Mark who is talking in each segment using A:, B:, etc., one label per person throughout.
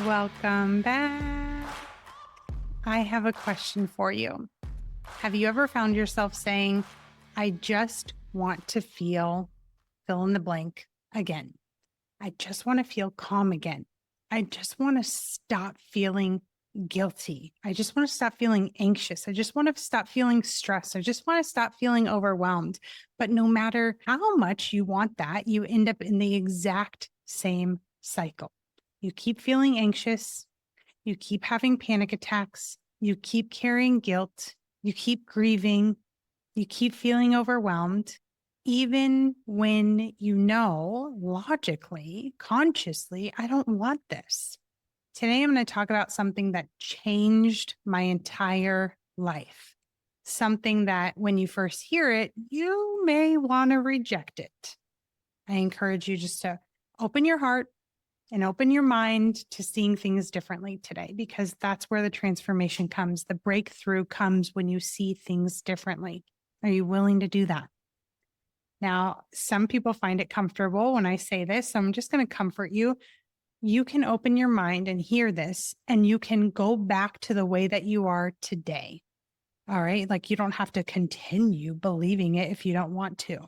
A: Welcome back. I have a question for you. Have you ever found yourself saying, I just want to feel fill in the blank again? I just want to feel calm again. I just want to stop feeling guilty. I just want to stop feeling anxious. I just want to stop feeling stressed. I just want to stop feeling overwhelmed. But no matter how much you want that, you end up in the exact same cycle. You keep feeling anxious. You keep having panic attacks. You keep carrying guilt. You keep grieving. You keep feeling overwhelmed, even when you know logically, consciously, I don't want this. Today, I'm going to talk about something that changed my entire life. Something that when you first hear it, you may want to reject it. I encourage you just to open your heart and open your mind to seeing things differently today, because that's where the transformation comes. The breakthrough comes when you see things differently. Are you willing to do that? Now, some people find it comfortable when I say this, so I'm just going to comfort you. You can open your mind and hear this, and you can go back to the way that you are today. All right. Like you don't have to continue believing it if you don't want to.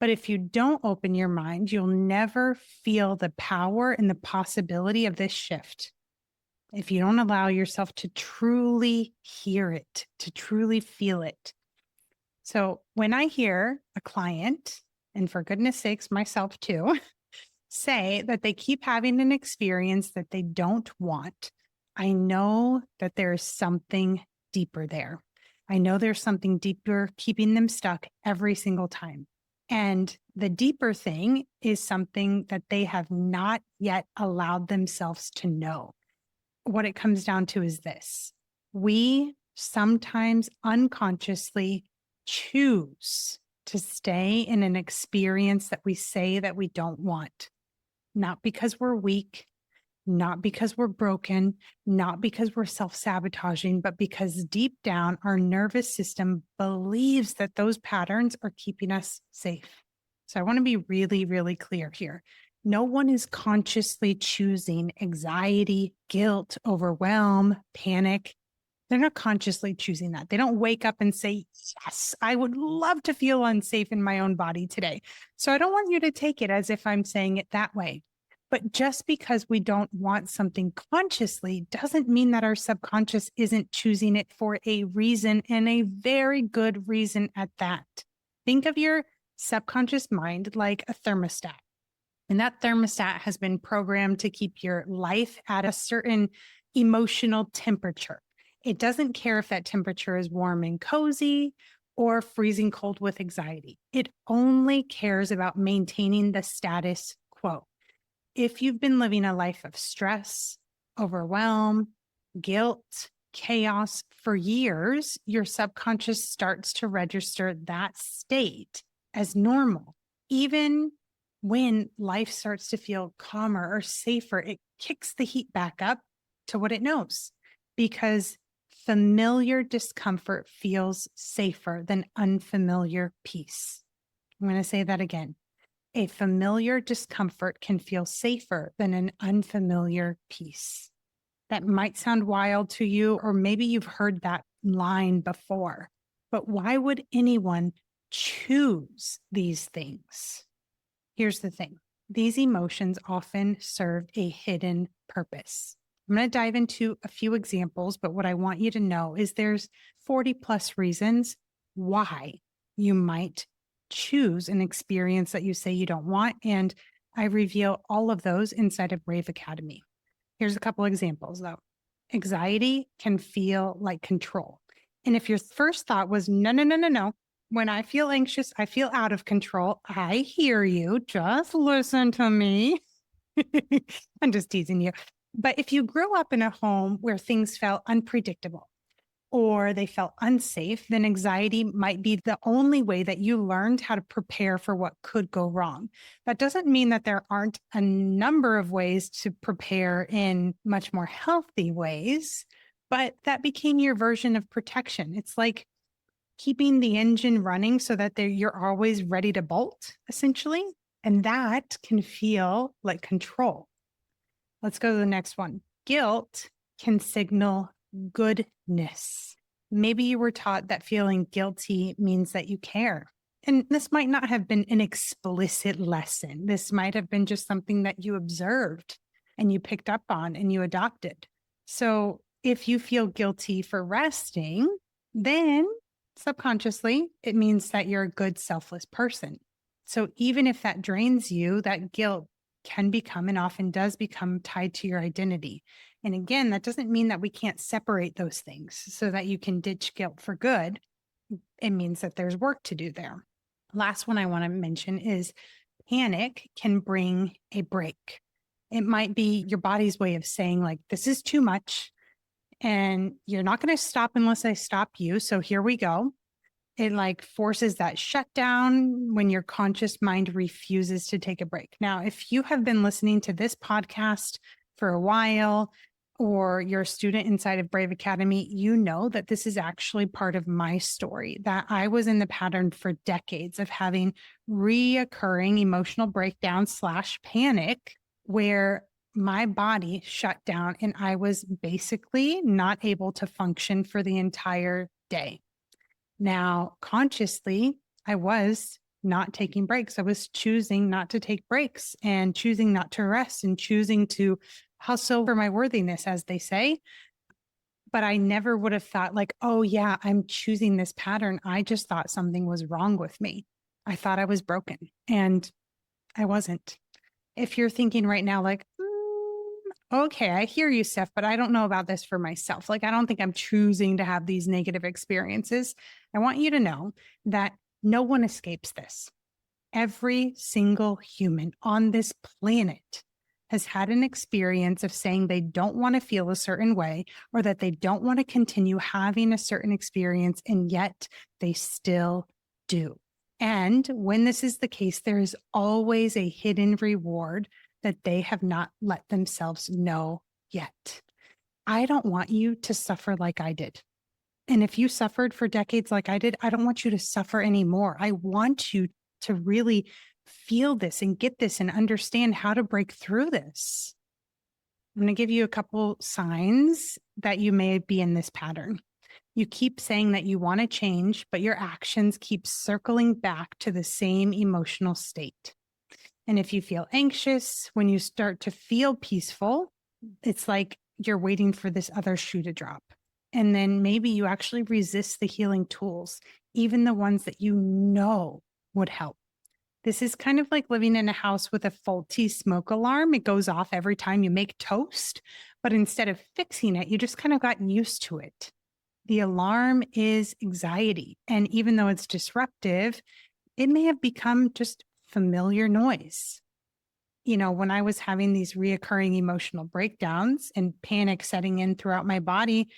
A: But if you don't open your mind, you'll never feel the power and the possibility of this shift. If you don't allow yourself to truly hear it, to truly feel it. So when I hear a client, and for goodness sakes, myself too, say that they keep having an experience that they don't want, I know that there is something deeper there. I know there's something deeper keeping them stuck every single time. And the deeper thing is something that they have not yet allowed themselves to know. What it comes down to is this: we sometimes unconsciously choose to stay in an experience that we say that we don't want, not because we're weak, not because we're broken, not because we're self-sabotaging, but because deep down our nervous system believes that those patterns are keeping us safe. So I want to be really, really clear here. No one is consciously choosing anxiety, guilt, overwhelm, panic. They're not consciously choosing that. They don't wake up and say, yes, I would love to feel unsafe in my own body today. So I don't want you to take it as if I'm saying it that way. But just because we don't want something consciously doesn't mean that our subconscious isn't choosing it for a reason, and a very good reason at that. Think of your subconscious mind like a thermostat. And that thermostat has been programmed to keep your life at a certain emotional temperature. It doesn't care if that temperature is warm and cozy or freezing cold with anxiety. It only cares about maintaining the status quo. If you've been living a life of stress, overwhelm, guilt, chaos for years, your subconscious starts to register that state as normal. Even when life starts to feel calmer or safer, it kicks the heat back up to what it knows, because familiar discomfort feels safer than unfamiliar peace. I'm going to say that again. A familiar discomfort can feel safer than an unfamiliar peace. That might sound wild to you, or maybe you've heard that line before, but why would anyone choose these things? Here's the thing. These emotions often serve a hidden purpose. I'm going to dive into a few examples, but what I want you to know is there's 40 plus reasons why you might choose an experience that you say you don't want. And I reveal all of those inside of Brave Academy. Here's a couple examples though. Anxiety can feel like control. And if your first thought was, no, no, no, no, no, when I feel anxious, I feel out of control. I hear you. Just listen to me. I'm just teasing you. But if you grew up in a home where things felt unpredictable or they felt unsafe, then anxiety might be the only way that you learned how to prepare for what could go wrong. That doesn't mean that there aren't a number of ways to prepare in much more healthy ways, but that became your version of protection. It's like keeping the engine running so that you're always ready to bolt, essentially. And that can feel like control. Let's go to the next one. Guilt can signal goodness. Maybe you were taught that feeling guilty means that you care. And this might not have been an explicit lesson. This might have been just something that you observed and you picked up on and you adopted. So if you feel guilty for resting, then subconsciously it means that you're a good, selfless person. So even if that drains you, that guilt can become and often does become tied to your identity. And again, that doesn't mean that we can't separate those things so that you can ditch guilt for good. It means that there's work to do there. Last one I want to mention is panic can bring a break. It might be your body's way of saying, like, this is too much and you're not going to stop unless I stop you. So here we go. It like forces that shutdown when your conscious mind refuses to take a break. Now, if you have been listening to this podcast for a while, or you're a student inside of Brave Academy, you know that this is actually part of my story, that I was in the pattern for decades of having reoccurring emotional breakdown / panic where my body shut down and I was basically not able to function for the entire day. Now, consciously, I was not taking breaks. I was choosing not to take breaks and choosing not to rest and choosing to hustle for my worthiness, as they say. But I never would have thought like, oh yeah, I'm choosing this pattern. I just thought something was wrong with me. I thought I was broken and I wasn't. If you're thinking right now, like, okay, I hear you, Steph, but I don't know about this for myself. Like, I don't think I'm choosing to have these negative experiences. I want you to know that no one escapes this. Every single human on this planet has had an experience of saying they don't want to feel a certain way or that they don't want to continue having a certain experience, and yet they still do. And when this is the case, there is always a hidden reward that they have not let themselves know yet. I don't want you to suffer like I did. And if you suffered for decades like I did, I don't want you to suffer anymore. I want you to really feel this and get this and understand how to break through this. I'm going to give you a couple signs that you may be in this pattern. You keep saying that you want to change, but your actions keep circling back to the same emotional state. And if you feel anxious, when you start to feel peaceful, it's like you're waiting for this other shoe to drop. And then maybe you actually resist the healing tools, even the ones that you know would help. This is kind of like living in a house with a faulty smoke alarm. It goes off every time you make toast, but instead of fixing it, you just kind of gotten used to it. The alarm is anxiety. And even though it's disruptive, it may have become just familiar noise. You know, when I was having these reoccurring emotional breakdowns and panic setting in throughout my body,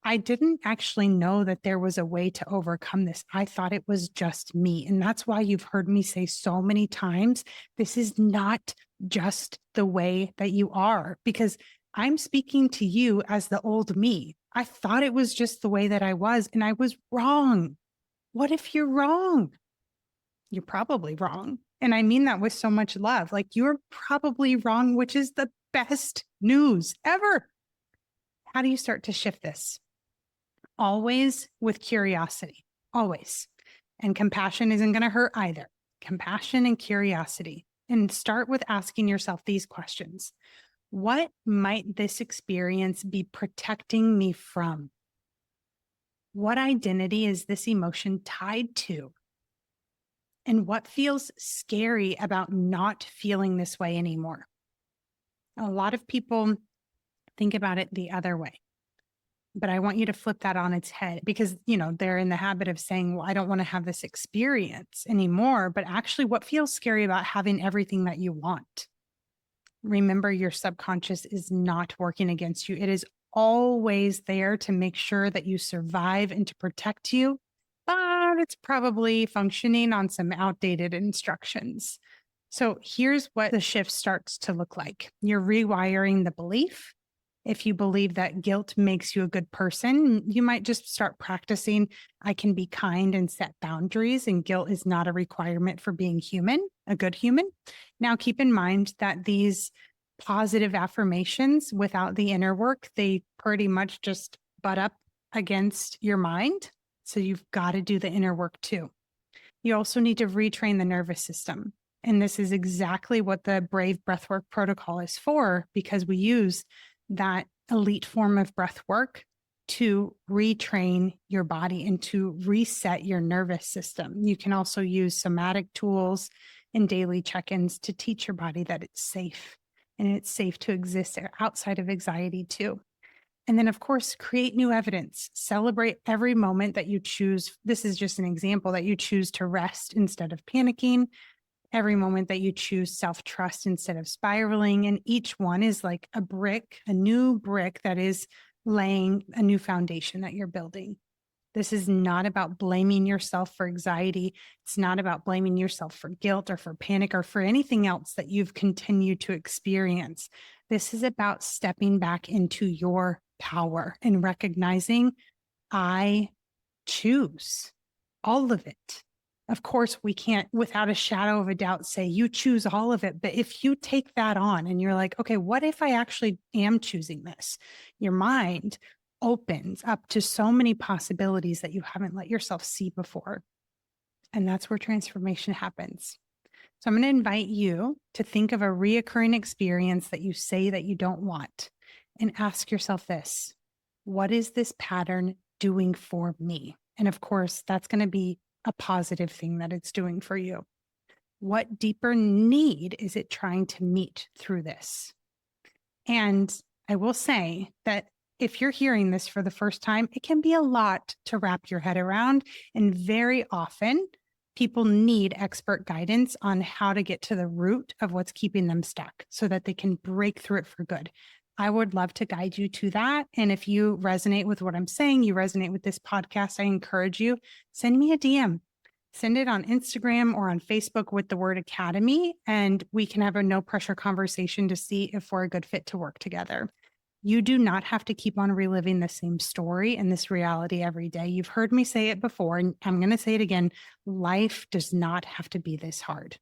A: I didn't actually know that there was a way to overcome this. I thought it was just me. And that's why you've heard me say so many times, this is not just the way that you are, because I'm speaking to you as the old me. I thought it was just the way that I was, and I was wrong. What if you're wrong? You're probably wrong. And I mean that with so much love. Like, you're probably wrong, which is the best news ever. How do you start to shift this? Always with curiosity, always. And compassion isn't going to hurt either. Compassion and curiosity. And start with asking yourself these questions. What might this experience be protecting me from? What identity is this emotion tied to? And what feels scary about not feeling this way anymore? A lot of people think about it the other way. But I want you to flip that on its head because, you know, they're in the habit of saying, well, I don't want to have this experience anymore. But actually, what feels scary about having everything that you want? Remember, your subconscious is not working against you. It is always there to make sure that you survive and to protect you. But it's probably functioning on some outdated instructions. So here's what the shift starts to look like. You're rewiring the belief. If you believe that guilt makes you a good person, you might just start practicing, I can be kind and set boundaries, and guilt is not a requirement for being human, a good human. Now, keep in mind that these positive affirmations without the inner work, they pretty much just butt up against your mind. So you've got to do the inner work too. You also need to retrain the nervous system. And this is exactly what the Brave Breathwork protocol is for, because we use that elite form of breath work to retrain your body and to reset your nervous system. You can also use somatic tools and daily check-ins to teach your body that it's safe and it's safe to exist outside of anxiety too. And then, of course, create new evidence. Celebrate every moment that you choose. This is just an example that you choose to rest instead of panicking, every moment that you choose self-trust instead of spiraling. And each one is like a brick, a new brick that is laying a new foundation that you're building. This is not about blaming yourself for anxiety. It's not about blaming yourself for guilt or for panic or for anything else that you've continued to experience. This is about stepping back into your power and recognizing I choose all of it. Of course, we can't, without a shadow of a doubt, say you choose all of it. But if you take that on and you're like, okay, what if I actually am choosing this? Your mind opens up to so many possibilities that you haven't let yourself see before. And that's where transformation happens. So I'm going to invite you to think of a reoccurring experience that you say that you don't want and ask yourself this: what is this pattern doing for me? And of course, that's going to be a positive thing that it's doing for you. What deeper need is it trying to meet through this? And I will say that if you're hearing this for the first time, it can be a lot to wrap your head around. And very often, people need expert guidance on how to get to the root of what's keeping them stuck so that they can break through it for good. I would love to guide you to that. And if you resonate with what I'm saying, you resonate with this podcast, I encourage you, send me a DM. Send it on Instagram or on Facebook with the word Academy, and we can have a no pressure conversation to see if we're a good fit to work together. You do not have to keep on reliving the same story and this reality every day. You've heard me say it before, and I'm going to say it again. Life does not have to be this hard.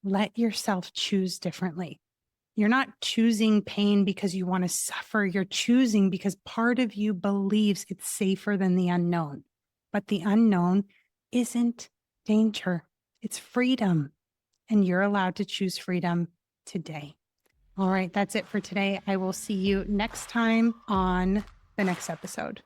A: Let yourself choose differently. You're not choosing pain because you want to suffer. You're choosing because part of you believes it's safer than the unknown. But the unknown isn't danger. It's freedom. And you're allowed to choose freedom today. All right, that's it for today. I will see you next time on the next episode.